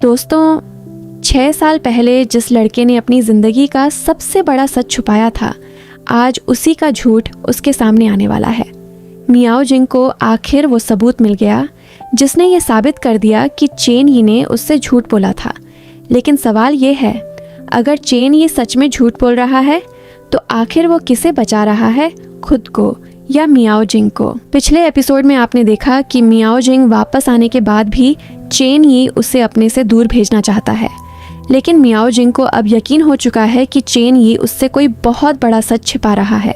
दोस्तों, 6 साल पहले जिस लड़के ने अपनी ज़िंदगी का सबसे बड़ा सच छुपाया था, आज उसी का झूठ उसके सामने आने वाला है। मियाओ जिंग को आखिर वो सबूत मिल गया जिसने ये साबित कर दिया कि चेन यी ने उससे झूठ बोला था। लेकिन सवाल ये है, अगर चेन यी सच में झूठ बोल रहा है तो आखिर वो किसे बचा रहा है, खुद को या मियाओ जिंग को? पिछले एपिसोड में आपने देखा कि मियाओ जिंग वापस आने के बाद भी चेन यी उसे अपने से दूर भेजना चाहता है, लेकिन मियाओ जिंग को अब यकीन हो चुका है कि चेन यी उससे कोई बहुत बड़ा सच छिपा रहा है।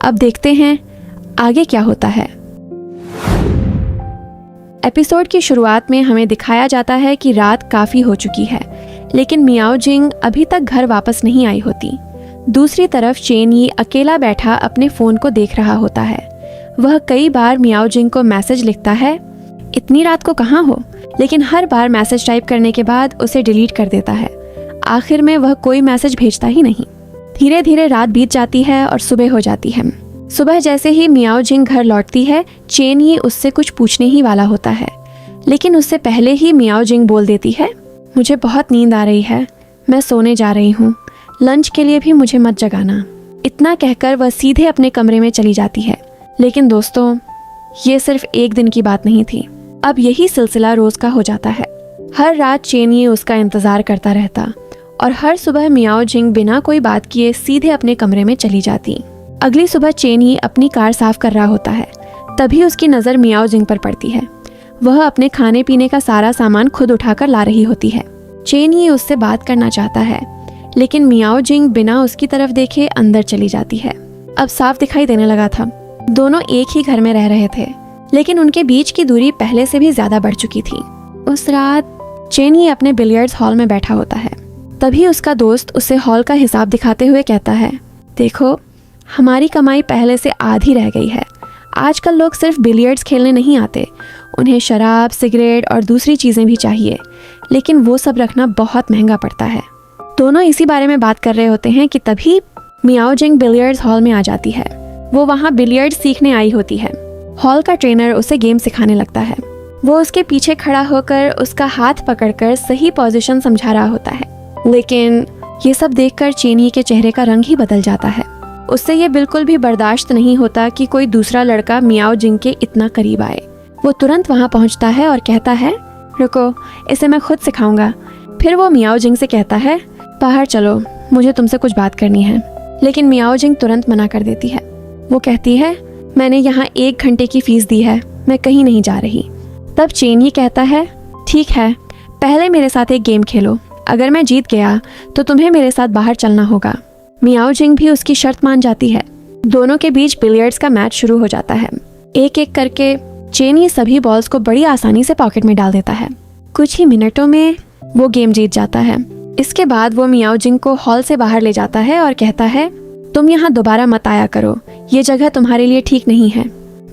अब देखते हैं आगे क्या होता है। एपिसोड की शुरुआत में हमें दिखाया जाता है कि रात काफ़ी हो चुकी है, लेकिन मियाओ जिंग अभी तक घर वापस नहीं आई होती। दूसरी तरफ चेन यी अकेला बैठा अपने फ़ोन को देख रहा होता है। वह कई बार मियाओ जिंग को मैसेज लिखता है, इतनी रात को कहाँ हो, लेकिन हर बार मैसेज टाइप करने के बाद उसे डिलीट कर देता है। आखिर में वह कोई मैसेज भेजता ही नहीं। धीरे धीरे रात बीत जाती है और सुबह हो जाती है। सुबह जैसे ही मियाओ जिंग घर लौटती है, चेन यी उससे कुछ पूछने ही वाला होता है, लेकिन उससे पहले ही मियाओ जिंग बोल देती है, मुझे बहुत नींद आ रही है, मैं सोने जा रही हूँ, लंच के लिए भी मुझे मत जगाना। इतना कहकर वह सीधे अपने कमरे में चली जाती है। लेकिन दोस्तों, ये सिर्फ एक दिन की बात नहीं थी। अब यही सिलसिला रोज का हो जाता है। हर रात चेन यी उसका इंतजार करता रहता और हर सुबह मियाओ जिंग बिना कोई बात किए सीधे अपने कमरे में चली जाती। अगली सुबह चेन यी अपनी कार साफ कर रहा होता है, तभी उसकी नज़र मियाओ जिंग पर पड़ती है। वह अपने खाने पीने का सारा सामान खुद उठाकर ला रही होती है। चेन यी उससे बात करना चाहता है, लेकिन मियाओ जिंग बिना उसकी तरफ देखे अंदर चली जाती है। अब साफ दिखाई देने लगा था, दोनों एक ही घर में रह रहे थे, लेकिन उनके बीच की दूरी पहले से भी ज्यादा बढ़ चुकी थी। उस रात चेन यी अपने बिलियर्ड्स हॉल में बैठा होता है। तभी उसका दोस्त उसे हॉल का हिसाब दिखाते हुए कहता है, देखो, हमारी कमाई पहले से आधी रह गई है। आजकल लोग सिर्फ बिलियर्ड्स खेलने नहीं आते, उन्हें शराब, सिगरेट और दूसरी चीज़ें भी चाहिए, लेकिन वो सब रखना बहुत महंगा पड़ता है। दोनों इसी बारे में बात कर रहे होते हैं कि तभी मियाओ जिंग बिलियर्ड्स हॉल में आ जाती है। वो वहाँ बिलियर्ड्स सीखने आई होती है। हॉल का ट्रेनर उसे गेम सिखाने लगता है। वो उसके पीछे खड़ा होकर उसका हाथ पकड़कर सही पोजीशन समझा रहा होता है, लेकिन ये सब देखकर चेन यी के चेहरे का रंग ही बदल जाता है। उससे ये बिल्कुल भी बर्दाश्त नहीं होता कि कोई दूसरा लड़का मियाओ जिंग के इतना करीब आए। वो तुरंत वहाँ पहुँचता है और कहता है, रुको, इसे मैं खुद सिखाऊंगा। फिर वो मियाओ जिंग से कहता है, बाहर चलो, मुझे तुमसे कुछ बात करनी है। लेकिन मियाओ जिंग तुरंत मना कर देती है। वो कहती है, मैंने यहाँ 1 घंटे की फीस दी है, मैं कहीं नहीं जा रही। तब चेन यी कहता है, ठीक है, पहले मेरे साथ एक गेम खेलो, अगर मैं जीत गया तो तुम्हें मेरे साथ बाहर चलना होगा। मियाओ जिंग भी उसकी शर्त मान जाती है। दोनों के बीच बिलियर्ड्स का मैच शुरू हो जाता है। एक एक करके चेन यी सभी बॉल्स को बड़ी आसानी से पॉकेट में डाल देता है। कुछ ही मिनटों में वो गेम जीत जाता है। इसके बाद वो मियाओ जिंग को हॉल से बाहर ले जाता है और कहता है, तुम यहाँ दोबारा मत आया करो, ये जगह तुम्हारे लिए ठीक नहीं है।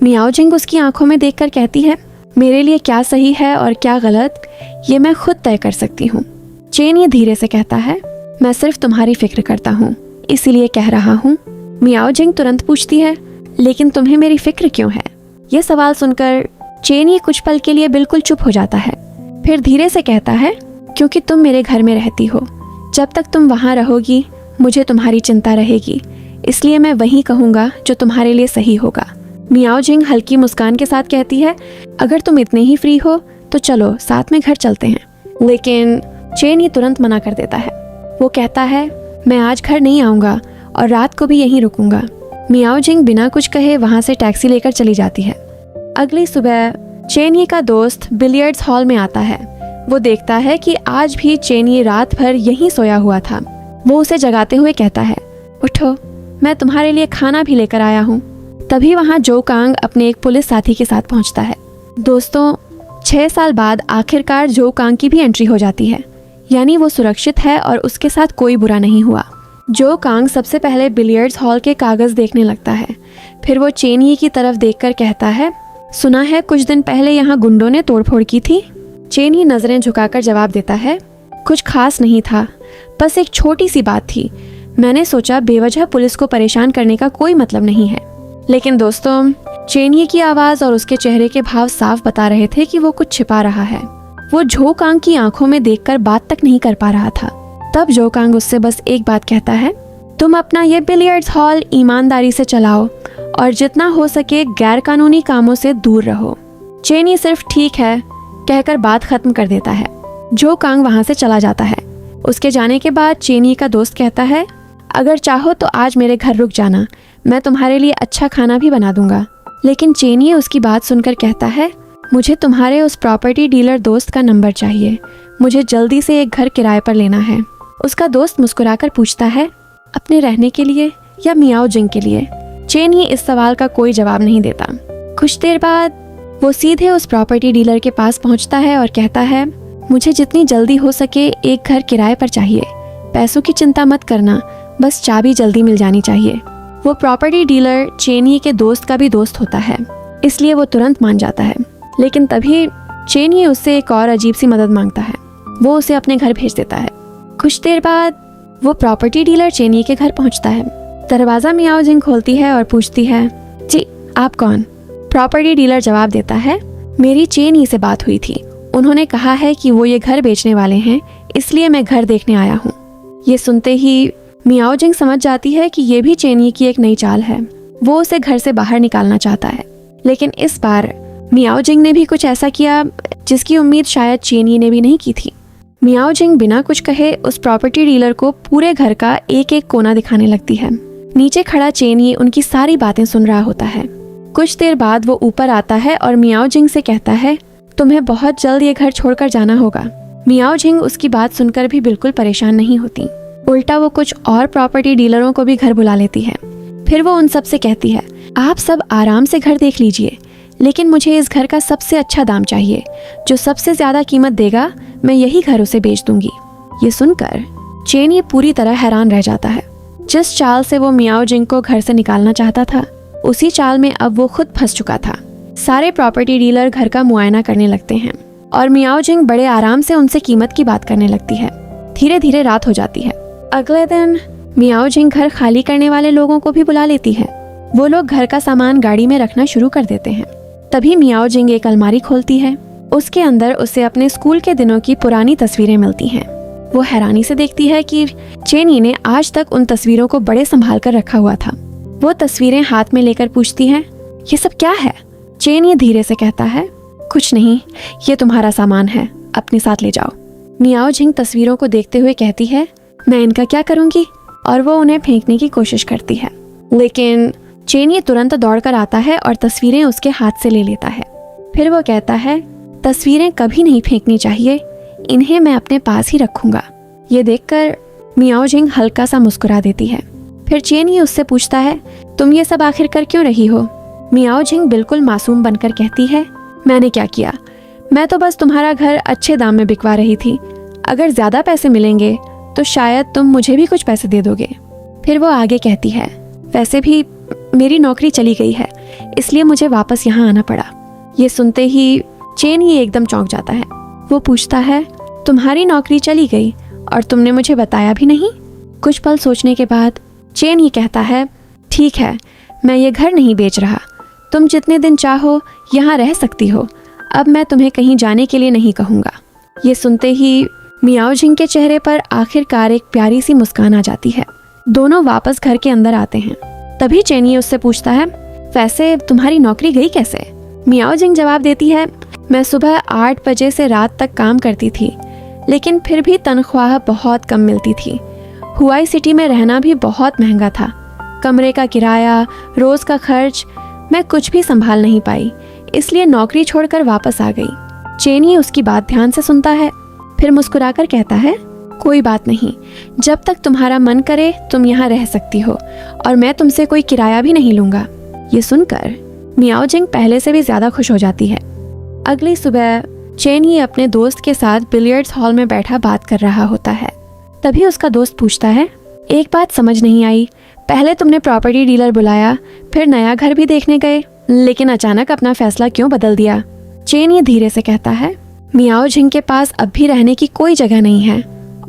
मियाओ जिंग उसकी आंखों में देखकर कहती है, मेरे लिए क्या सही है और क्या गलत, ये मैं खुद तय कर सकती हूँ। चेन यी धीरे से कहता है, मैं सिर्फ तुम्हारी फिक्र करता हूँ, इसीलिए कह रहा हूँ। मियाओ जिंग तुरंत पूछती है, लेकिन तुम्हें मेरी फिक्र क्यों है? ये सवाल सुनकर चेन यी कुछ पल के लिए बिल्कुल चुप हो जाता है। फिर धीरे से कहता है, क्योंकि तुम मेरे घर में रहती हो, जब तक तुम वहाँ रहोगी मुझे तुम्हारी चिंता रहेगी, इसलिए मैं वही कहूँगा जो तुम्हारे लिए सही होगा। मियाओ जिंग हल्की मुस्कान के साथ कहती है, अगर तुम इतने ही फ्री हो तो चलो साथ में घर चलते हैं। लेकिन चेन यी तुरंत मना कर देता है। वो कहता है, मैं आज घर नहीं आऊँगा और रात को भी यहीं रुकूंगा। मियाओ जिंग बिना कुछ कहे वहाँ से टैक्सी लेकर चली जाती है। अगली सुबह चेन यी का दोस्त बिलियर्ड्स हॉल में आता है। वो देखता है कि आज भी चेन यी रात भर यहीं सोया हुआ था। वो उसे जगाते हुए कहता है, उठो, मैं तुम्हारे लिए खाना भी लेकर आया हूँ। तभी वहाँ जो कांग अपने एक पुलिस साथी के साथ पहुँचता है। दोस्तों, 6 साल बाद आखिरकार जो कांग की भी एंट्री हो जाती है, यानी वो सुरक्षित है और उसके साथ कोई बुरा नहीं हुआ। जो कांग सबसे पहले बिलियर्ड्स हॉल के कागज देखने लगता है। फिर वो चेन यी की तरफ देखकर कहता है, सुना है कुछ दिन पहले यहाँ गुंडों ने तोड़फोड़ की थी। चेन यी नजरें झुकाकर जवाब देता है, कुछ खास नहीं था, बस एक छोटी सी बात थी। मैंने सोचा बेवजह पुलिस को परेशान करने का कोई मतलब नहीं है। लेकिन दोस्तों, चेन यी की आवाज़ और उसके चेहरे के भाव साफ बता रहे थे कि वो कुछ छिपा रहा है। वो झो कांग की आंखों में देखकर बात तक नहीं कर पा रहा था। तब झो कांग उससे बस एक बात कहता है, तुम अपना ये बिलियर्ड्स हॉल ईमानदारी से चलाओ और जितना हो सके गैर कानूनी कामों से दूर रहो। चेन ये सिर्फ ठीक है कहकर बात खत्म कर देता है। झो कांग वहां से चला जाता है। उसके जाने के बाद चेनी का दोस्त कहता है, अगर चाहो तो आज मेरे घर रुक जाना, मैं तुम्हारे लिए अच्छा खाना भी बना दूंगा। लेकिन चेनी उसकी बात सुनकर कहता है, मुझे तुम्हारे उस प्रॉपर्टी डीलर दोस्त का नंबर चाहिए, मुझे जल्दी से एक घर किराए पर लेना है। उसका दोस्त मुस्कुराकर पूछता है, अपने रहने के लिए या मियाओ जिंग के लिए? चेनी इस सवाल का कोई जवाब नहीं देता। कुछ देर बाद वो सीधे उस प्रॉपर्टी डीलर के पास पहुंचता है और कहता है, मुझे जितनी जल्दी हो सके एक घर किराए पर चाहिए। पैसों की चिंता मत करना, बस चाबी जल्दी मिल जानी चाहिए। वो प्रॉपर्टी डीलर चेनी के दोस्त का भी दोस्त होता है, इसलिए वो तुरंत मान जाता है। लेकिन तभी चेनी उससे एक और अजीब सी मदद मांगता है। वो उसे अपने घर भेज देता है। कुछ देर बाद वो प्रॉपर्टी डीलर चेनी के घर पहुंचता है। दरवाजा मियाओ जिंग खोलती है और पूछती है, जी आप कौन? प्रॉपर्टी डीलर जवाब देता है, मेरी चेनी से बात हुई थी, उन्होंने कहा है कि वो ये घर बेचने वाले हैं, इसलिए मैं घर देखने आया हूँ। ये सुनते ही मियाओ जिंग समझ जाती है कि ये भी चेनी की एक नई चाल है। वो उसे घर से बाहर निकालना चाहता है, लेकिन इस बार मियाओ जिंग ने भी कुछ ऐसा किया जिसकी उम्मीद शायद चेनी ने भी नहीं की थी। मियाओ जिंग बिना कुछ कहे उस प्रॉपर्टी डीलर को पूरे घर का एक एक कोना दिखाने लगती है। नीचे खड़ा चेनी उनकी सारी बातें सुन रहा होता है। कुछ देर बाद वो ऊपर आता है और मियाओ जिंग से कहता है, तुम्हें बहुत जल्द ये घर छोड़कर जाना होगा। मियाओ जिंग उसकी बात सुनकर भी बिल्कुल परेशान नहीं होती। उल्टा वो कुछ और प्रॉपर्टी डीलरों को भी घर बुला लेती है। फिर वो उन सब से कहती है, आप सब आराम से घर देख लीजिए, लेकिन मुझे इस घर का सबसे अच्छा दाम चाहिए। जो सबसे ज्यादा कीमत देगा मैं यही घर उसे बेच दूंगी। ये सुनकर चेनी पूरी तरह हैरान रह जाता है। जिस चाल से वो मियाओ जिंग को घर से निकालना चाहता था, उसी चाल में अब वो खुद फंस चुका था। सारे प्रॉपर्टी डीलर घर का मुआयना करने लगते हैं और मियाओ जिंग बड़े आराम से उनसे कीमत की बात करने लगती है। धीरे धीरे रात हो जाती है। अगले दिन मियाओ जिंग घर खाली करने वाले लोगों को भी बुला लेती है। वो लोग घर का सामान गाड़ी में रखना शुरू कर देते हैं। तभी मियाओ जिंग एक अलमारी खोलती है। उसके अंदर उसे अपने स्कूल के दिनों की पुरानी तस्वीरें मिलती हैं। वो हैरानी से देखती है कि चेनी ने आज तक उन तस्वीरों को बड़े संभाल कर रखा हुआ था। वो तस्वीरें हाथ में लेकर पूछती है, ये सब क्या है? चेनी धीरे से कहता है, कुछ नहीं, ये तुम्हारा सामान है, अपने साथ ले जाओ। मियाओ जिंग तस्वीरों को देखते हुए कहती है, मैं इनका क्या करूंगी? और वो उन्हें फेंकने की कोशिश करती है, लेकिन चेनी तुरंत दौड़कर आता है और तस्वीरें उसके हाथ से ले लेता है। फिर वो कहता है, तस्वीरें कभी नहीं फेंकनी चाहिए, इन्हें मैं अपने पास ही रखूंगा। ये देखकर मियाओ जिंग हल्का सा मुस्कुरा देती है। फिर चेनी उससे पूछता है, तुम ये सब आखिर कर क्यों रही हो? मियाओ जिंग बिल्कुल मासूम बनकर कहती है, मैंने क्या किया? मैं तो बस तुम्हारा घर अच्छे दाम में बिकवा रही थी। अगर ज्यादा पैसे मिलेंगे तो शायद तुम मुझे भी कुछ पैसे दे दोगे। फिर वो आगे कहती है, वैसे भी मेरी नौकरी चली गई है, इसलिए मुझे वापस यहाँ आना पड़ा। ये सुनते ही चेनी एकदम चौंक जाता है। वो पूछता है, तुम्हारी नौकरी चली गई और तुमने मुझे बताया भी नहीं? कुछ पल सोचने के बाद चेनी कहता है, ठीक है, मैं ये घर नहीं बेच रहा, तुम जितने दिन चाहो यहाँ रह सकती हो, अब मैं तुम्हें कहीं जाने के लिए नहीं कहूँगा। ये सुनते ही मियाओ जिंग के चेहरे पर आखिरकार एक प्यारी सी मुस्कान आ जाती है। दोनों वापस घर के अंदर आते हैं। तभी चेनी उससे पूछता है, वैसे तुम्हारी नौकरी गई कैसे? मियाओ जिंग जवाब देती है, मैं सुबह 8 बजे से रात तक काम करती थी, लेकिन फिर भी तनख्वाह बहुत कम मिलती थी। हुआई सिटी में रहना भी बहुत महंगा था। कमरे का किराया, रोज का खर्च, मैं कुछ भी संभाल नहीं पाई, इसलिए नौकरी छोड़कर वापस आ गई। चेनी उसकी बात ध्यान से सुनता है, फिर मुस्कुराकर कहता है, कोई बात नहीं, जब तक तुम्हारा मन करे तुम यहाँ रह सकती हो और मैं तुमसे कोई किराया भी नहीं लूंगा। ये सुनकर मियाओ जिंग पहले से भी ज्यादा खुश हो जाती है। अगली सुबह चेनी अपने दोस्त के साथ बिलियर्ड्स हॉल में बैठा बात कर रहा होता है। तभी उसका दोस्त पूछता है, एक बात समझ नहीं आई, पहले तुमने प्रॉपर्टी डीलर बुलाया, फिर नया घर भी देखने गए, लेकिन अचानक अपना फैसला क्यों बदल दिया? चेनी धीरे से कहता है, मियाओ जिंग के पास अब भी रहने की कोई जगह नहीं है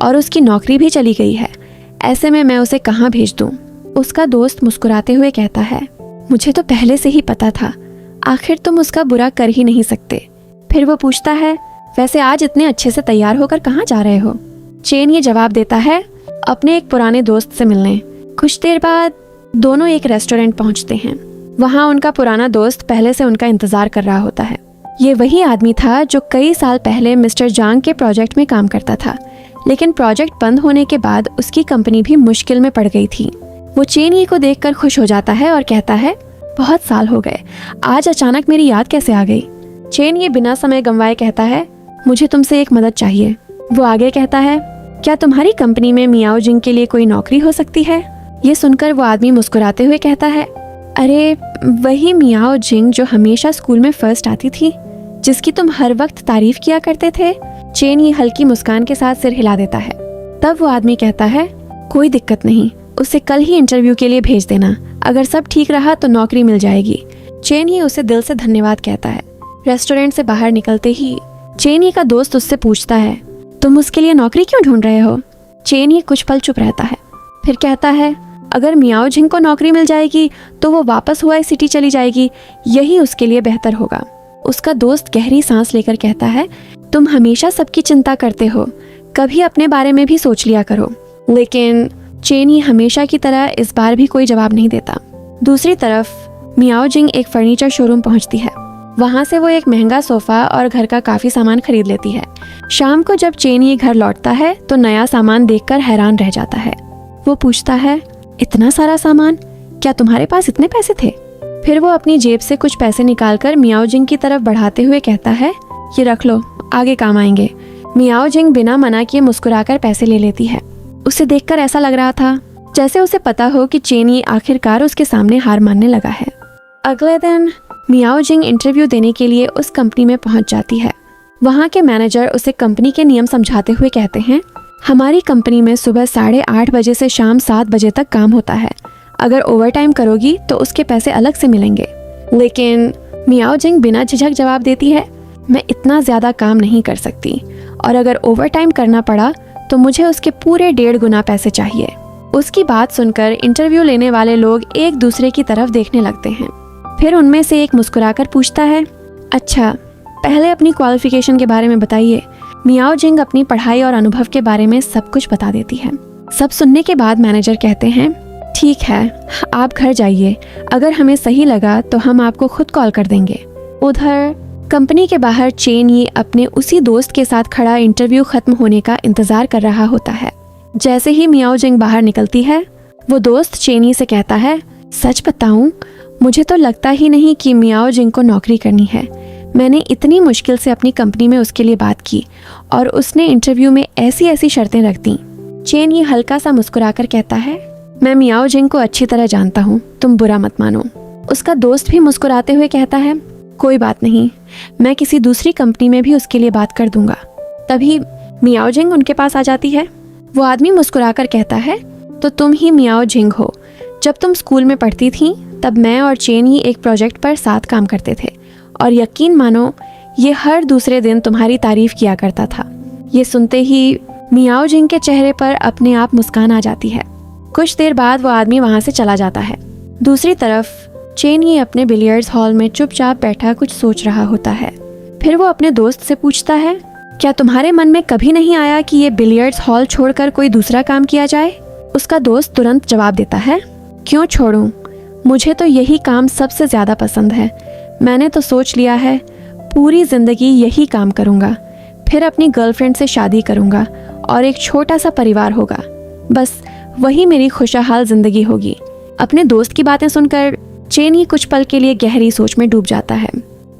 और उसकी नौकरी भी चली गई है, ऐसे में मैं उसे कहाँ भेज दूँ? उसका दोस्त मुस्कुराते हुए कहता है, मुझे तो पहले से ही पता था, आखिर तुम उसका बुरा कर ही नहीं सकते। फिर वो पूछता है, वैसे आज इतने अच्छे से तैयार होकर कहाँ जा रहे हो? चेन ये जवाब देता है, अपने एक पुराने दोस्त से मिलने। कुछ देर बाद दोनों एक रेस्टोरेंट पहुंचते हैं। वहाँ उनका पुराना दोस्त पहले से उनका इंतजार कर रहा होता है। ये वही आदमी था जो कई साल पहले मिस्टर जांग के प्रोजेक्ट में काम करता था, लेकिन प्रोजेक्ट बंद होने के बाद उसकी कंपनी भी मुश्किल में पड़ गई थी। वो चेन ये को देखकर खुश हो जाता है और कहता है, बहुत साल हो गए, आज अचानक मेरी याद कैसे आ गई? चेन ये बिना समय गंवाए कहता है, मुझे तुमसे एक मदद चाहिए। वो आगे कहता है, क्या तुम्हारी कंपनी में मियाओ जिंग के लिए कोई नौकरी हो सकती है? ये सुनकर वो आदमी मुस्कुराते हुए कहता है, अरे वही मियाओ जिंग जो हमेशा स्कूल में फर्स्ट आती थी, जिसकी तुम हर वक्त तारीफ किया करते थे। चेन ये हल्की मुस्कान के साथ सिर हिला देता है। तब वो आदमी कहता है, कोई दिक्कत नहीं, उसे कल ही इंटरव्यू के लिए भेज देना। अगर सब ठीक रहा तो नौकरी मिल जाएगी। चेन ये उसे दिल से धन्यवाद कहता है। रेस्टोरेंट से बाहर निकलते ही चेन ये का दोस्त उससे पूछता है, तुम उसके लिए नौकरी क्यों ढूंढ रहे हो? चेन ये कुछ पल चुप रहता है, फिर कहता है, अगर मियाओ जिंग को नौकरी मिल जाएगी तो वो वापस हुआ सिटी चली जाएगी, यही उसके लिए बेहतर होगा। उसका दोस्त गहरी सांस लेकर कहता है, तुम हमेशा सबकी चिंता करते हो, कभी अपने बारे में भी सोच लिया करो। लेकिन चेन ये हमेशा की तरह इस बार भी कोई जवाब नहीं देता। दूसरी तरफ मियाओ जिंग एक फर्नीचर शोरूम पहुंचती है। वहां से वो एक महंगा सोफा और घर का काफी सामान खरीद लेती है। शाम को जब चेन ये घर लौटता है तो नया सामान देखकर हैरान रह जाता है। वो पूछता है, इतना सारा सामान, क्या तुम्हारे पास इतने पैसे थे? फिर वो अपनी जेब से कुछ पैसे निकालकर मियाओ जिंग की तरफ बढ़ाते हुए कहता है, ये रख लो, आगे काम आएंगे। मियाओ जिंग बिना मना किए मुस्कुराकर पैसे ले लेती है। उसे देखकर ऐसा लग रहा था जैसे उसे पता हो कि चेन ये आखिरकार उसके सामने हार मानने लगा है। अगले दिन मियाओ जिंग इंटरव्यू देने के लिए उस कंपनी में पहुंच जाती है। वहां के मैनेजर उसे कंपनी के नियम समझाते हुए कहते हैं, हमारी कंपनी में सुबह 8:30 बजे से शाम 7 बजे तक काम होता है। अगर ओवरटाइम करोगी तो उसके पैसे अलग से मिलेंगे। लेकिन मियाओ जिंग बिना झिझक जवाब देती है, मैं इतना ज़्यादा काम नहीं कर सकती, और अगर ओवरटाइम करना पड़ा तो मुझे उसके पूरे 1.5 गुना पैसे चाहिए। उसकी बात सुनकर इंटरव्यू लेने वाले लोग एक दूसरे की तरफ देखने लगते हैं। फिर उनमें से एक मुस्कुराकर पूछता है, अच्छा, पहले अपनी क्वालिफिकेशन के बारे में बताइए। मियाओ जिंग अपनी पढ़ाई और अनुभव के बारे में सब कुछ बता देती है। सब सुनने के बाद मैनेजर कहते हैं, ठीक है, आप घर जाइए, अगर हमें सही लगा तो हम आपको खुद कॉल कर देंगे। उधर कंपनी के बाहर चेन ये अपने उसी दोस्त के साथ खड़ा इंटरव्यू खत्म होने का इंतजार कर रहा होता है। जैसे ही मियाओ जिंग बाहर निकलती है, वो दोस्त चेनी से कहता है, सच बताऊं, मुझे तो लगता ही नहीं कि मियाओ जिंग को नौकरी करनी है। मैंने इतनी मुश्किल से अपनी कंपनी में उसके लिए बात की और उसने इंटरव्यू में ऐसी ऐसी शर्तें रख दी। चेन ये हल्का सा मुस्कुराकर कहता है, मैं मियाओ जिंग को अच्छी तरह जानता हूँ, तुम बुरा मत मानो। उसका दोस्त भी मुस्कुराते हुए कहता है, कोई बात नहीं, मैं किसी दूसरी कंपनी में भी उसके लिए बात कर दूंगा। तभी मियाओ जिंग उनके पास आ जाती है। वो आदमी मुस्कुराकर कहता है, तो तुम ही मियाओ जिंग हो। जब तुम स्कूल में पढ़ती थी तब मैं और चेन ही एक प्रोजेक्ट पर साथ काम करते थे, और यकीन मानो ये हर दूसरे दिन तुम्हारी तारीफ किया करता था। ये सुनते ही मियाओ जिंग के चेहरे पर अपने आप मुस्कान आ जाती है। कुछ देर बाद वो आदमी वहाँ से चला जाता है। दूसरी तरफ चेन ये अपने बिलियर्ड्स हॉल में चुपचाप बैठा कुछ सोच रहा होता है। फिर वो अपने दोस्त से पूछता है, क्या तुम्हारे मन में कभी नहीं आया कि ये बिलियर्ड्स हॉल छोड़कर कोई दूसरा काम किया जाए? उसका दोस्त तुरंत जवाब देता है, क्यों छोड़ूं? मुझे तो यही काम सबसे ज़्यादा पसंद है। मैंने तो सोच लिया है पूरी ज़िंदगी यही काम करूँगा, फिर अपनी गर्लफ्रेंड से शादी करूँगा और एक छोटा सा परिवार होगा। बस वही मेरी खुशहाल ज़िंदगी होगी। अपने दोस्त की बातें सुनकर चेन ही कुछ पल के लिए गहरी सोच में डूब जाता है।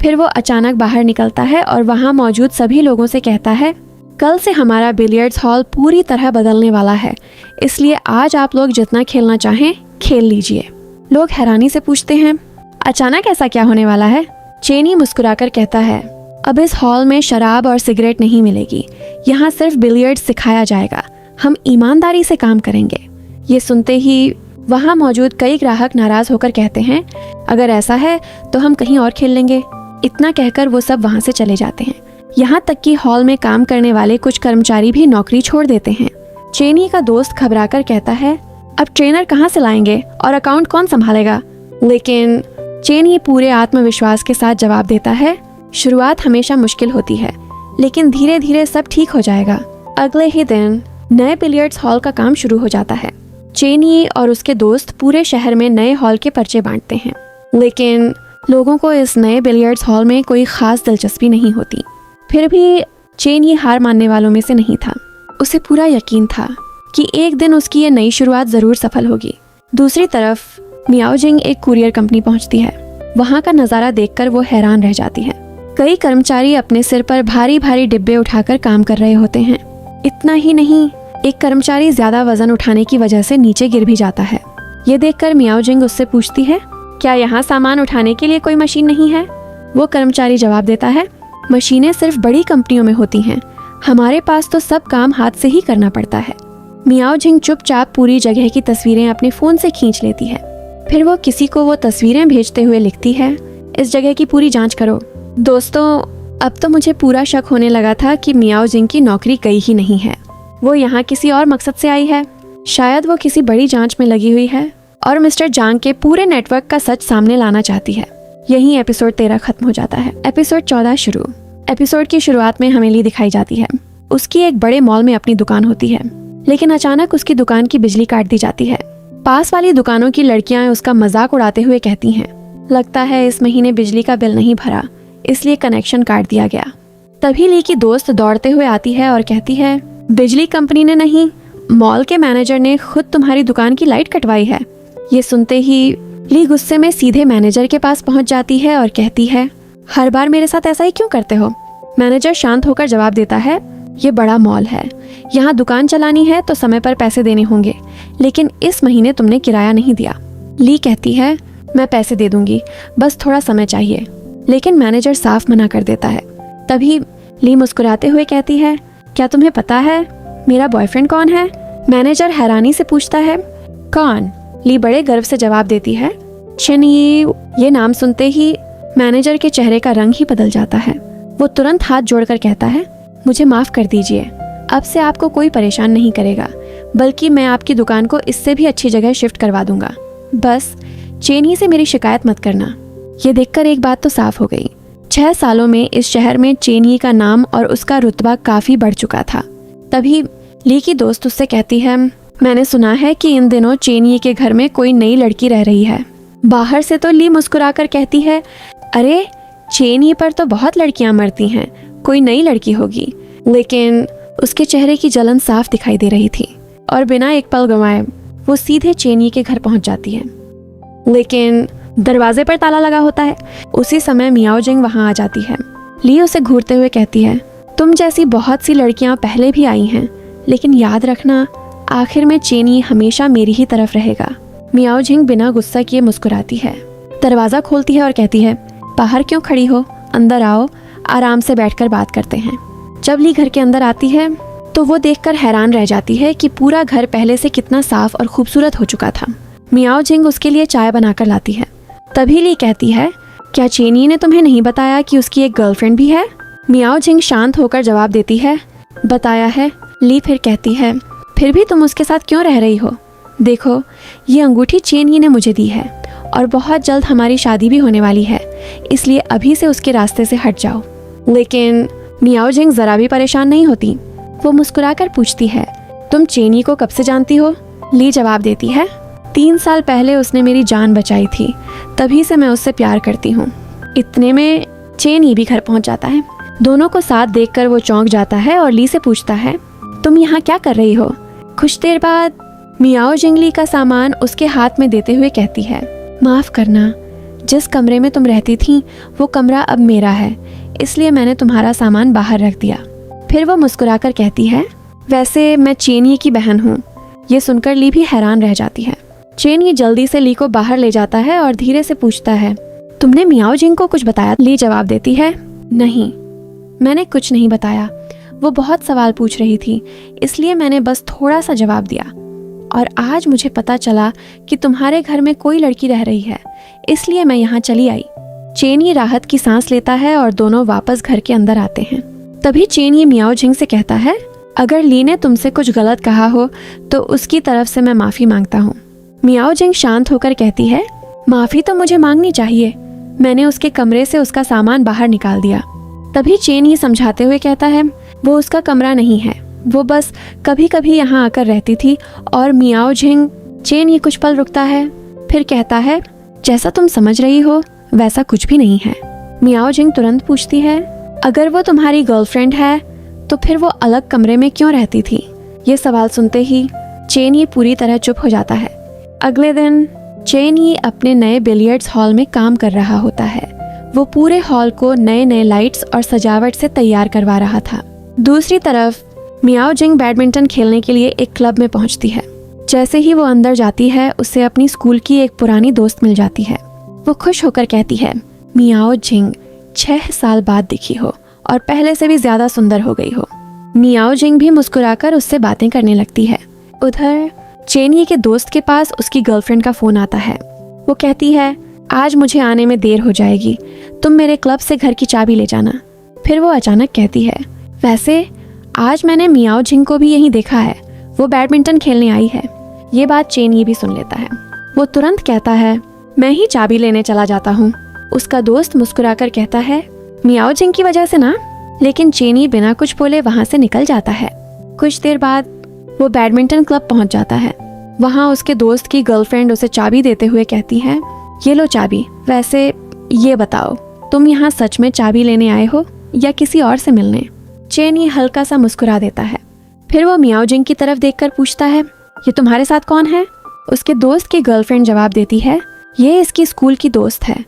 फिर वो अचानक बाहर निकलता है और वहाँ मौजूद सभी लोगों से कहता है, कल से हमारा बिलियर्ड्स हॉल पूरी तरह बदलने वाला है, इसलिए आज आप लोग जितना खेलना चाहें खेल लीजिए। लोग हैरानी से पूछते हैं, अचानक ऐसा क्या होने वाला है? चेनी मुस्कुराकर कहता है, अब इस हॉल में शराब और सिगरेट नहीं मिलेगी, यहाँ सिर्फ बिलियर्ड्स सिखाया जाएगा, हम ईमानदारी से काम करेंगे। ये सुनते ही वहाँ मौजूद कई ग्राहक नाराज होकर कहते हैं, अगर ऐसा है तो हम कहीं और खेल लेंगे। इतना कहकर वो सब वहाँ से चले जाते हैं। यहाँ तक कि हॉल में काम करने वाले कुछ कर्मचारी भी नौकरी छोड़ देते हैं। चेनी का दोस्त घबराकर कहता है, अब ट्रेनर कहाँ से लाएंगे और अकाउंट कौन संभालेगा? लेकिन चेनी पूरे आत्मविश्वास के साथ जवाब देता है, शुरुआत हमेशा मुश्किल होती है, लेकिन धीरे धीरे सब ठीक हो जाएगा। अगले ही दिन नए बिलियर्ड्स हॉल का काम शुरू हो जाता है। चेन यी और उसके दोस्त पूरे शहर में नए हॉल के पर्चे बांटते हैं, लेकिन लोगों को इस नए बिलियर्ड्स हॉल में कोई खास दिलचस्पी नहीं होती। फिर भी चेन यी हार मानने वालों में से नहीं था। उसे पूरा यकीन था कि एक दिन उसकी ये नई शुरुआत ज़रूर सफल होगी। दूसरी तरफ मियाओजिंग एक कुरियर कंपनी पहुंचती है। वहां का नज़ारा देखकर वो हैरान रह जाती है। कई कर्मचारी अपने सिर पर भारी भारी डिब्बे उठाकर काम कर रहे होते हैं। इतना ही नहीं, एक कर्मचारी ज्यादा वजन उठाने की वजह से नीचे गिर भी जाता है। ये देखकर मियाओजिंग उससे पूछती है, क्या यहाँ सामान उठाने के लिए कोई मशीन नहीं है? वो कर्मचारी जवाब देता है, मशीनें सिर्फ बड़ी कंपनियों में होती हैं, हमारे पास तो सब काम हाथ से ही करना पड़ता है। मियाओजिंग चुपचाप पूरी जगह की तस्वीरें अपने फोन से खींच लेती है। फिर वो किसी को वो तस्वीरें भेजते हुए लिखती है, इस जगह की पूरी जांच करो। दोस्तों, अब तो मुझे पूरा शक होने लगा था कि मियाओजिंग की नौकरी गई ही नहीं है। वो यहाँ किसी और मकसद से आई है। शायद वो किसी बड़ी जांच में लगी हुई है और मिस्टर जांग के पूरे नेटवर्क का सच सामने लाना चाहती है। यहीं एपिसोड 13 खत्म हो जाता है। एपिसोड 14 शुरू। एपिसोड की शुरुआत में हमें ली दिखाई जाती है। उसकी एक बड़े मॉल में अपनी दुकान होती है, लेकिन अचानक उसकी दुकान की बिजली काट दी जाती है। पास वाली दुकानों की लड़कियां उसका मजाक उड़ाते हुए कहती हैं, लगता है इस महीने बिजली का बिल नहीं भरा, इसलिए कनेक्शन काट दिया गया। तभी ली की दोस्त दौड़ते हुए आती है और कहती है, बिजली कंपनी ने नहीं, मॉल के मैनेजर ने खुद तुम्हारी दुकान की लाइट कटवाई है। ये सुनते ही ली गुस्से में सीधे मैनेजर के पास पहुंच जाती है और कहती है, हर बार मेरे साथ ऐसा ही क्यों करते हो? मैनेजर शांत होकर जवाब देता है, ये बड़ा मॉल है, यहाँ दुकान चलानी है तो समय पर पैसे देने होंगे, लेकिन इस महीने तुमने किराया नहीं दिया। ली कहती है, मैं पैसे दे दूंगी, बस थोड़ा समय चाहिए, लेकिन मैनेजर साफ मना कर देता है। तभी ली मुस्कुराते हुए कहती है, क्या तुम्हें पता है मेरा बॉयफ्रेंड कौन है? मैनेजर हैरानी से पूछता है, कौन? ली बड़े गर्व से जवाब देती है, चेन यी। ये नाम सुनते ही मैनेजर के चेहरे का रंग ही बदल जाता है। वो तुरंत हाथ जोड़कर कहता है, मुझे माफ कर दीजिए, अब से आपको कोई परेशान नहीं करेगा, बल्कि मैं आपकी दुकान को इससे भी अच्छी जगह शिफ्ट करवा दूंगा। बस चेन यी से मेरी शिकायत मत करना। ये देखकर एक बात तो साफ हो गई, 6 सालों में इस शहर में चेन यी का नाम और उसका रुतबा काफी बढ़ चुका था। तभी ली की दोस्त उससे कहती है, मैंने सुना है कि इन दिनों चेन यी के घर में कोई नई लड़की रह रही है। बाहर से तो ली मुस्कुराकर कहती है, अरे चेन यी पर तो बहुत लड़कियां मरती हैं, कोई नई लड़की होगी। लेकिन उसके चेहरे की जलन साफ दिखाई दे रही थी और बिना एक पल गंवाए वो सीधे चेन यी के घर पहुंच जाती है। लेकिन दरवाजे पर ताला लगा होता है। उसी समय मियाओजिंग वहां आ जाती है। ली उसे घूरते हुए कहती है, तुम जैसी बहुत सी लड़कियां पहले भी आई हैं, लेकिन याद रखना आखिर में चेन यी हमेशा मेरी ही तरफ रहेगा। मियाओजिंग बिना गुस्सा किए मुस्कुराती है, दरवाजा खोलती है और कहती है, बाहर क्यों खड़ी हो, अंदर आओ, आराम से बैठकर बात करते हैं। जब ली घर के अंदर आती है तो वो देखकर हैरान रह जाती है कि पूरा घर पहले से कितना साफ और खूबसूरत हो चुका था। मियाओजिंग उसके लिए चाय बनाकर लाती है। तभी ली कहती है, क्या चेन यी ने तुम्हें नहीं बताया कि उसकी एक गर्लफ्रेंड भी है? मियाओजिंग शांत होकर जवाब देती है, बताया है। ली फिर कहती है, फिर भी तुम उसके साथ क्यों रह रही हो? देखो, ये अंगूठी चेन यी ने मुझे दी है और बहुत जल्द हमारी शादी भी होने वाली है, इसलिए अभी से उसके रास्ते से हट जाओ। लेकिन मियाओजिंग जरा भी परेशान नहीं होती। वो मुस्कुराकर पूछती है, तुम चेन यी को कब से जानती हो? ली जवाब देती है, 3 साल पहले उसने मेरी जान बचाई थी, तभी से मैं उससे प्यार करती हूँ। इतने में चेन यी भी घर पहुँच जाता है। दोनों को साथ देखकर वो चौंक जाता है और ली से पूछता है, तुम यहाँ क्या कर रही हो? कुछ देर बाद मियाओजिंग ली का सामान उसके हाथ में देते हुए कहती है, माफ करना, जिस कमरे में तुम रहती थी वो कमरा अब मेरा है, इसलिए मैंने तुम्हारा सामान बाहर रख दिया। फिर वो मुस्कुराकर कहती है, वैसे मैं चेन यी की बहन हूँ। ये सुनकर ली भी हैरान रह जाती है। चेन यी जल्दी से ली को बाहर ले जाता है और धीरे से पूछता है, तुमने मियाओजिंग को कुछ बताया? ली जवाब देती है, नहीं, मैंने कुछ नहीं बताया। वो बहुत सवाल पूछ रही थी, इसलिए मैंने बस थोड़ा सा जवाब दिया। और आज मुझे पता चला कि तुम्हारे घर में कोई लड़की रह रही है, इसलिए मैं यहाँ चली आई। चेन यी राहत की सांस लेता है और दोनों वापस घर के अंदर आते हैं। तभी चेन यी मियाओजिंग से कहता है, अगर ली ने तुमसे कुछ गलत कहा हो तो उसकी तरफ से मैं माफी मांगता हूँ। मियाओजिंग शांत होकर कहती है, माफी तो मुझे मांगनी चाहिए, मैंने उसके कमरे से उसका सामान बाहर निकाल दिया। तभी चेन ये समझाते हुए कहता है वो उसका कमरा नहीं है, वो बस कभी कभी यहाँ आकर रहती थी। और मियाओ झिंग, चेन ये कुछ पल रुकता है, फिर कहता है जैसा तुम समझ रही हो वैसा कुछ भी नहीं है। मियाओ झिंग तुरंत पूछती है अगर वो तुम्हारी गर्लफ्रेंड है तो फिर वो अलग कमरे में क्यों रहती थी। ये सवाल सुनते ही चेन ये पूरी तरह चुप हो जाता है। अगले दिन चेन ये अपने नए बिलियर्ड्स हॉल में काम कर रहा होता है। वो पूरे हॉल को नए नए लाइट्स और सजावट से तैयार करवा रहा था। दूसरी तरफ मियाओ जिंग बैडमिंटन खेलने के लिए एक क्लब में पहुंचती है। जैसे ही वो अंदर जाती है उसे अपनी स्कूल की एक पुरानी दोस्त मिल जाती है। वो खुश होकर कहती है मियाओ जिंग 6 साल बाद दिखी हो और पहले से भी ज्यादा सुंदर हो गई हो। मियाओ जिंग भी मुस्कुराकर उससे बातें करने लगती है। उधर चेनिए के दोस्त के पास उसकी गर्लफ्रेंड का फोन आता है। वो कहती है आज मुझे आने में देर हो जाएगी, तुम मेरे क्लब से घर की चाबी ले जाना। फिर वो अचानक कहती है वैसे आज मैंने मियाओ जिंग को भी यहीं देखा है, वो बैडमिंटन खेलने आई है। ये बात चेनिए भी सुन लेता है। वो तुरंत कहता है मैं ही चाबी लेने चला जाता हूँ। उसका दोस्त मुस्कुराकर कहता है मियाओ जिंग की वजह से ना। लेकिन चेनी बिना कुछ बोले वहां से निकल जाता है। कुछ देर बाद वो बैडमिंटन क्लब पहुंच जाता है। वहां उसके दोस्त की गर्लफ्रेंड उसे चाबी देते हुए कहती है ये लो चाबी, वैसे ये बताओ तुम यहाँ सच में चाबी लेने आए हो या किसी और से मिलने। चेनी हल्का सा मुस्कुरा देता है। फिर वो मियाओ जिंग की तरफ देखकर पूछता है ये तुम्हारे साथ कौन है। उसके दोस्त की गर्लफ्रेंड जवाब देती है ये इसकी स्कूल की दोस्त है।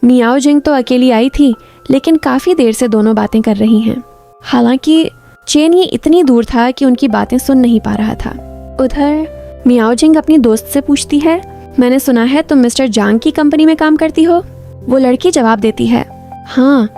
मियाओ जिंग तो अकेली आई थी लेकिन काफी देर से दोनों बातें कर रही हैं। हालांकि चेनी इतनी दूर था कि उनकी बातें सुन नहीं पा रहा था। उधर मियाओ जिंग अपनी दोस्त से पूछती है मैंने सुना है तुम मिस्टर जांग की कंपनी में काम करती हो। वो लड़की जवाब देती है हाँ,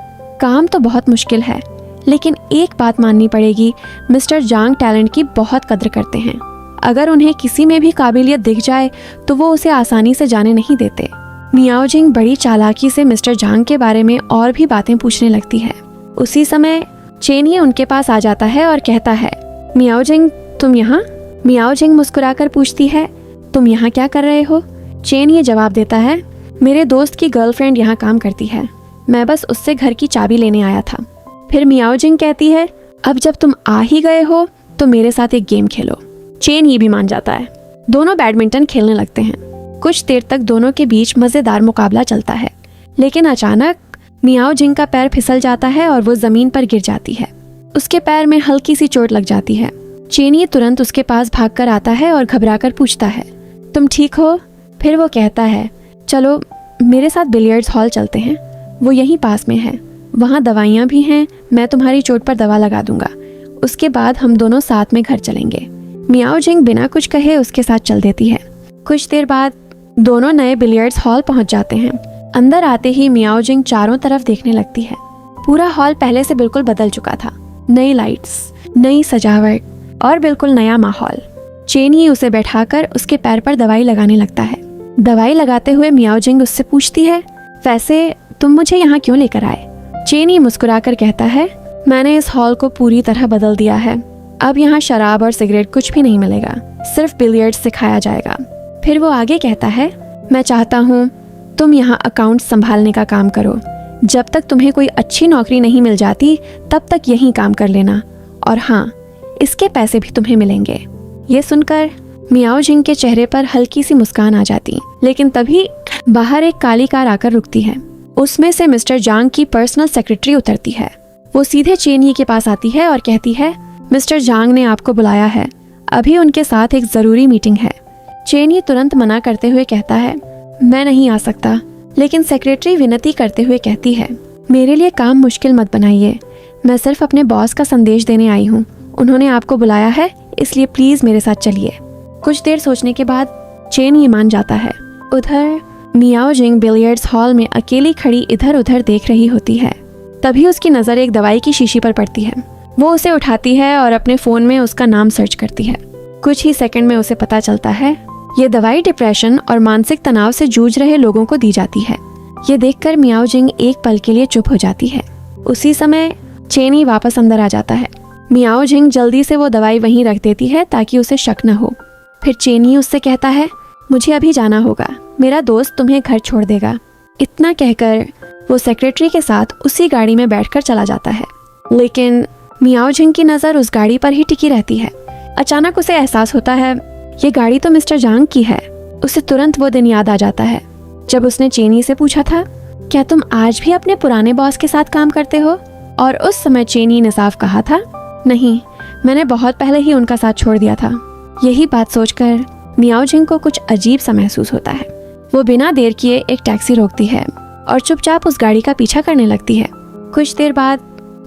काम तो बहुत मुश्किल है लेकिन एक बात माननी पड़ेगी, मिस्टर जांग टैलेंट की बहुत कद्र करते हैं। अगर उन्हें किसी में भी काबिलियत दिख जाए तो वो उसे आसानी से जाने नहीं देते। मियाओ जिंग बड़ी चालाकी से मिस्टर जांग के बारे में और भी बातें पूछने लगती है। उसी समय चेनिए उनके पास आ जाता है और कहता है मियाओ जिंग तुम यहाँ। मियाओ जिंग मुस्कुराकर पूछती है तुम यहाँ क्या कर रहे हो। चेनिए जवाब देता है मेरे दोस्त की गर्लफ्रेंड यहाँ काम करती है, मैं बस उससे घर की चाबी लेने आया था। फिर मियाओ जिंग कहती है अब जब तुम आ ही गए हो तो मेरे साथ एक गेम खेलो। चेनिए भी मान जाता है। दोनों बैडमिंटन खेलने लगते हैं। कुछ देर तक दोनों के बीच मजेदार मुकाबला चलता है, लेकिन अचानक मियाओ जिंग का पैर फिसल जाता है और वो जमीन पर गिर जाती है। उसके पैर में हल्की सी चोट लग जाती है। चेनिए तुरंत उसके पास भागकर आता है और घबराकर पूछता है तुम ठीक हो। फिर वो कहता है चलो मेरे साथ बिलियर्ड्स हॉल चलते हैं, वो यहीं पास में है, वहाँ दवाइयाँ भी हैं, मैं तुम्हारी चोट पर दवा लगा दूंगा। उसके बाद हम दोनों साथ में घर चलेंगे। मियाओ जिंग बिना कुछ कहे उसके साथ चल देती है। कुछ देर बाद दोनों नए बिलियर्ड्स हॉल पहुंच जाते हैं। अंदर आते ही मियाओ जिंग चारों तरफ देखने लगती है। पूरा हॉल पहले से बिल्कुल बदल चुका था। नई लाइट्स, नई सजावट और बिल्कुल नया माहौल। चेनी उसे बैठाकर उसके पैर पर दवाई लगाने लगता है। दवाई लगाते हुए मियाओ जिंग उससे पूछती है वैसे तुम मुझे यहाँ क्यों लेकर आए। चेनी मुस्कुराकर कहता है मैंने इस हॉल को पूरी तरह बदल दिया है। अब यहाँ शराब और सिगरेट कुछ भी नहीं मिलेगा, सिर्फ बिलियर्ड्स सिखाया जाएगा। फिर वो आगे कहता है मैं चाहता हूँ तुम यहाँ अकाउंट संभालने का काम करो। जब तक तुम्हें कोई अच्छी नौकरी नहीं मिल जाती तब तक यहीं काम कर लेना, और हाँ इसके पैसे भी तुम्हें मिलेंगे। ये सुनकर मियाओ जिंग के चेहरे पर हल्की सी मुस्कान आ जाती, लेकिन तभी बाहर एक काली कार आकर रुकती है। उसमें से मिस्टर जांग की पर्सनल सेक्रेटरी उतरती है। वो सीधे चेनी के पास आती है और कहती है मिस्टर जांग ने आपको बुलाया है, अभी उनके साथ एक जरूरी मीटिंग है। चेनी तुरंत मना करते हुए कहता है मैं नहीं आ सकता, लेकिन सेक्रेटरी विनती करते हुए कहती है मेरे लिए काम मुश्किल मत बनाइए, मैं सिर्फ अपने बॉस का संदेश देने आई हूँ, उन्होंने आपको बुलाया है, इसलिए प्लीज मेरे साथ चलिए। कुछ देर सोचने के बाद चेनी मान जाता है। उधर मियाओ जिंग बिलियर्ड्स हॉल में अकेली खड़ी इधर उधर देख रही होती है। तभी उसकी नज़र एक दवाई की शीशी पर पड़ती है। वो उसे उठाती है और अपने फ़ोन में उसका नाम सर्च करती है। कुछ ही सेकंड में उसे पता चलता है ये दवाई डिप्रेशन और मानसिक तनाव से जूझ रहे लोगों को दी जाती है। ये देखकर मियाओ जिंग एक पल के लिए चुप हो जाती है। उसी समय चेनी वापस अंदर आ जाता है। मियाओ जिंग जल्दी से वो दवाई वहीं रख देती है ताकि उसे शक न हो। फिर चेनी उससे कहता है मुझे अभी जाना होगा, मेरा दोस्त तुम्हें घर छोड़ देगा। इतना कहकर वो सेक्रेटरी के साथ उसी गाड़ी में बैठकर चला जाता है। लेकिन मियाओ जिंग की नज़र उस गाड़ी पर ही टिकी रहती है। अचानक उसे एहसास होता है ये गाड़ी तो मिस्टर जांग की है। उसे तुरंत वो दिन याद आ जाता है जब उसने चेनी से पूछा था, क्या तुम आज भी अपने पुराने बॉस के साथ काम करते हो? और उस समय चेनी ने साफ कहा था, नहीं, मैंने बहुत पहले ही उनका साथ छोड़ दिया था। यही बात सोचकर मियाओ जिंग को कुछ अजीब सा महसूस होता है। वो बिना देर किए एक टैक्सी रोकती है और चुपचाप उस गाड़ी का पीछा करने लगती है। कुछ देर बाद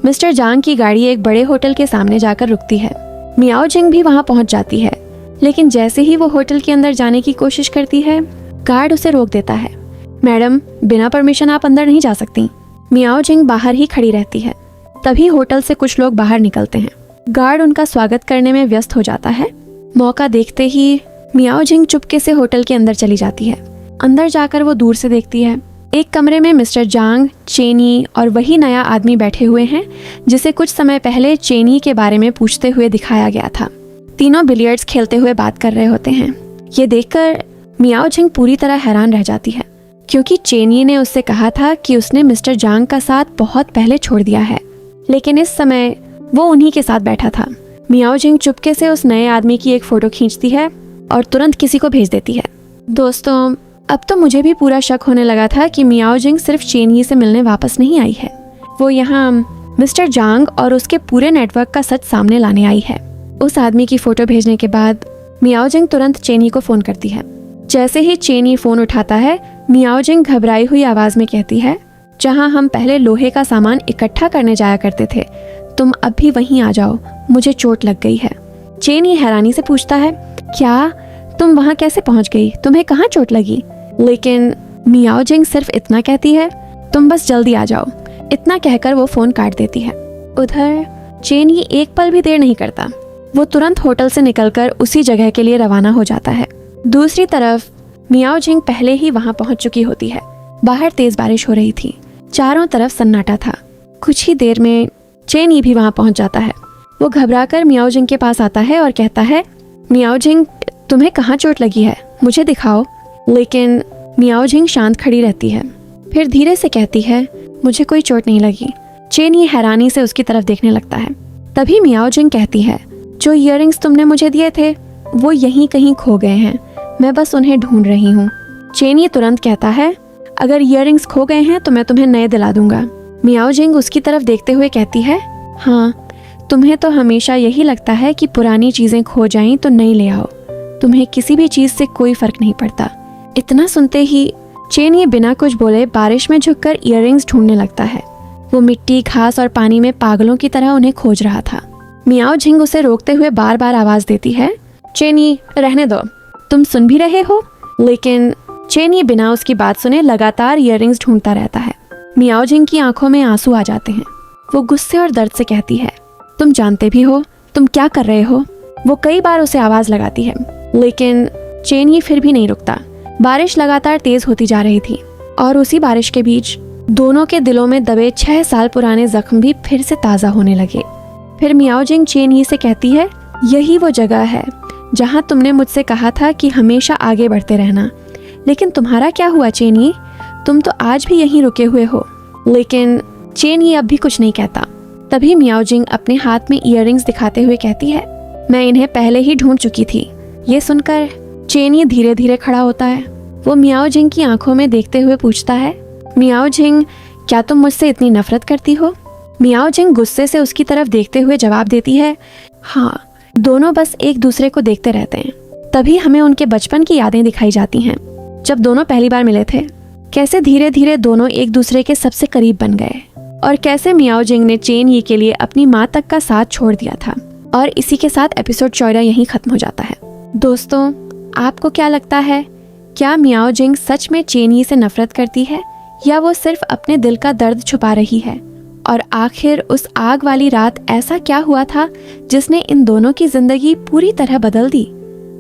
मिस्टर जांग की गाड़ी एक बड़े होटल के सामने जाकर रुकती है। मियाओ जिंग भी वहां पहुंच जाती है, लेकिन जैसे ही वो होटल के अंदर जाने की कोशिश करती है, गार्ड उसे रोक देता है। मैडम, बिना परमिशन आप अंदर नहीं जा सकती। मियाओ जिंग बाहर ही खड़ी रहती है। तभी होटल से कुछ लोग बाहर निकलते हैं। गार्ड उनका स्वागत करने में व्यस्त हो जाता है। मौका देखते ही मियाओ जिंग चुपके से होटल के अंदर चली जाती है। अंदर जाकर वो दूर से देखती है। एक कमरे में मिस्टर जांग, चेनी और वही नया आदमी बैठे हुए हैं जिसे कुछ समय पहले चेनी के बारे में पूछते हुए दिखाया गया था। तीनों बिलियर्ड्स खेलते हुए बात कर रहे होते हैं। ये देखकर मियाओ जिंग पूरी तरह हैरान रह जाती है, क्योंकि चेनी ने उससे कहा था कि उसने मिस्टर जांग का साथ बहुत पहले छोड़ दिया है, लेकिन इस समय वो उन्हीं के साथ बैठा था। मियाओ जिंग चुपके से उस नए आदमी की एक फोटो खींचती है और तुरंत किसी को भेज देती है। दोस्तों, अब तो मुझे भी पूरा शक होने लगा था कि मियाओ जिंग सिर्फ चेनी से मिलने वापस नहीं आई है, वो यहाँ मिस्टर जांग और उसके पूरे नेटवर्क का सच सामने लाने आई है। उस आदमी की फोटो भेजने के बाद मियाओ जिंग तुरंत चेनी को फोन करती है। जैसे ही चेनी फोन उठाता है, मियाओ जिंग घबराई हुई आवाज में कहती है, जहाँ हम पहले लोहे का सामान इकट्ठा करने जाया करते थे, तुम अब भी वहीं आ जाओ, मुझे चोट लग गई है। चेनी हैरानी से पूछता है, क्या तुम वहाँ कैसे पहुँच गई? तुम्हें कहाँ चोट लगी? लेकिन मियाओ जिंग सिर्फ इतना कहती है, तुम बस जल्दी आ जाओ। इतना कहकर वो फोन काट देती है। उधर चेनी एक पल भी देर नहीं करता। वो तुरंत होटल से निकलकर उसी जगह के लिए रवाना हो जाता है। दूसरी तरफ मियाओ जिंग पहले ही वहां पहुंच चुकी होती है। बाहर तेज बारिश हो रही थी। चारों तरफ सन्नाटा था। कुछ ही देर में चेनी भी वहां पहुंच जाता है। वो घबराकर मियाओ जिंग के पास आता है और कहता है, मियाओ जिंग, तुम्हें कहाँ चोट लगी है? मुझे दिखाओ। लेकिन मियाओ जिंग शांत खड़ी रहती है। फिर धीरे से कहती है, मुझे कोई चोट नहीं लगी। चेनी हैरानी से उसकी तरफ देखने लगता है। तभी मियाओ जिंग कहती है, जो इयररिंग्स तुमने मुझे दिए थे वो यहीं कहीं खो गए हैं, मैं बस उन्हें ढूंढ रही हूँ। चेनी तुरंत कहता है, अगर इयररिंग्स खो गए हैं तो मैं तुम्हें नए दिला दूंगा। मियाओ जिंग उसकी तरफ देखते हुए कहती है, हाँ, तुम्हें तो हमेशा यही लगता है कि पुरानी चीजें खो जाएं तो नई ले आओ। तुम्हें किसी भी चीज से कोई फर्क नहीं पड़ता। इतना सुनते ही चेनी बिना कुछ बोले बारिश में झुककर इयररिंग्स ढूंढने लगता है। वो मिट्टी, घास और पानी में पागलों की तरह उन्हें खोज रहा था। मियाओ जिंग उसे रोकते हुए बार बार आवाज देती है, चेनी, रहने दो, तुम सुन भी रहे हो? लेकिन चेनी बिना उसकी बात सुने लगातार इयररिंग्स ढूंढता रहता है। मियाओ जिंग की आंखों में आंसू आ जाते हैं। वो गुस्से और दर्द से कहती है, तुम जानते भी हो तुम क्या कर रहे हो? वो कई बार उसे आवाज लगाती है, लेकिन चेनी फिर भी नहीं रुकता। बारिश लगातार तेज होती जा रही थी और उसी बारिश के बीच दोनों के दिलों में दबे 6 साल पुराने जख्म भी फिर से ताज़ा होने लगे। फिर मियाओ जिंग चेनी से कहती है, यही वो जगह है जहाँ तुमने मुझसे कहा था कि हमेशा आगे बढ़ते रहना। लेकिन तुम्हारा क्या हुआ चेनी? तुम तो आज भी यहीं रुके हुए हो। लेकिन चेनी अब भी कुछ नहीं कहता। तभी मियाओ जिंग अपने हाथ में इयररिंग्स दिखाते हुए कहती है, मैं इन्हें पहले ही ढूंढ चुकी थी। ये सुनकर चेनी धीरे धीरे खड़ा होता है। वो मियाओ जिंग की आंखों में देखते हुए पूछता है, मियाओ जिंग, क्या तुम मुझसे इतनी नफरत करती हो? मियाओ जिंग गुस्से से उसकी तरफ देखते हुए जवाब देती है, हाँ। दोनों बस एक दूसरे को देखते रहते हैं। तभी हमें उनके बचपन की यादें दिखाई जाती हैं, जब दोनों पहली बार मिले थे। कैसे धीरे धीरे दोनों एक दूसरे के सबसे करीब बन गए और कैसे मियाओ जिंग ने चेनी के लिए अपनी माँ तक का साथ छोड़ दिया था। और इसी के साथ एपिसोड 14 यहीं खत्म हो जाता है। दोस्तों, आपको क्या लगता है, क्या मियाओ जिंग सच में चेनी से नफरत करती है या वो सिर्फ अपने दिल का दर्द छुपा रही है? और आखिर उस आग वाली रात ऐसा क्या हुआ था जिसने इन दोनों की जिंदगी पूरी तरह बदल दी?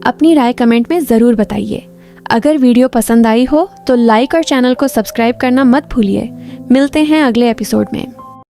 अपनी राय कमेंट में ज़रूर बताइए। अगर वीडियो पसंद आई हो तो लाइक और चैनल को सब्सक्राइब करना मत भूलिए। मिलते हैं अगले एपिसोड में।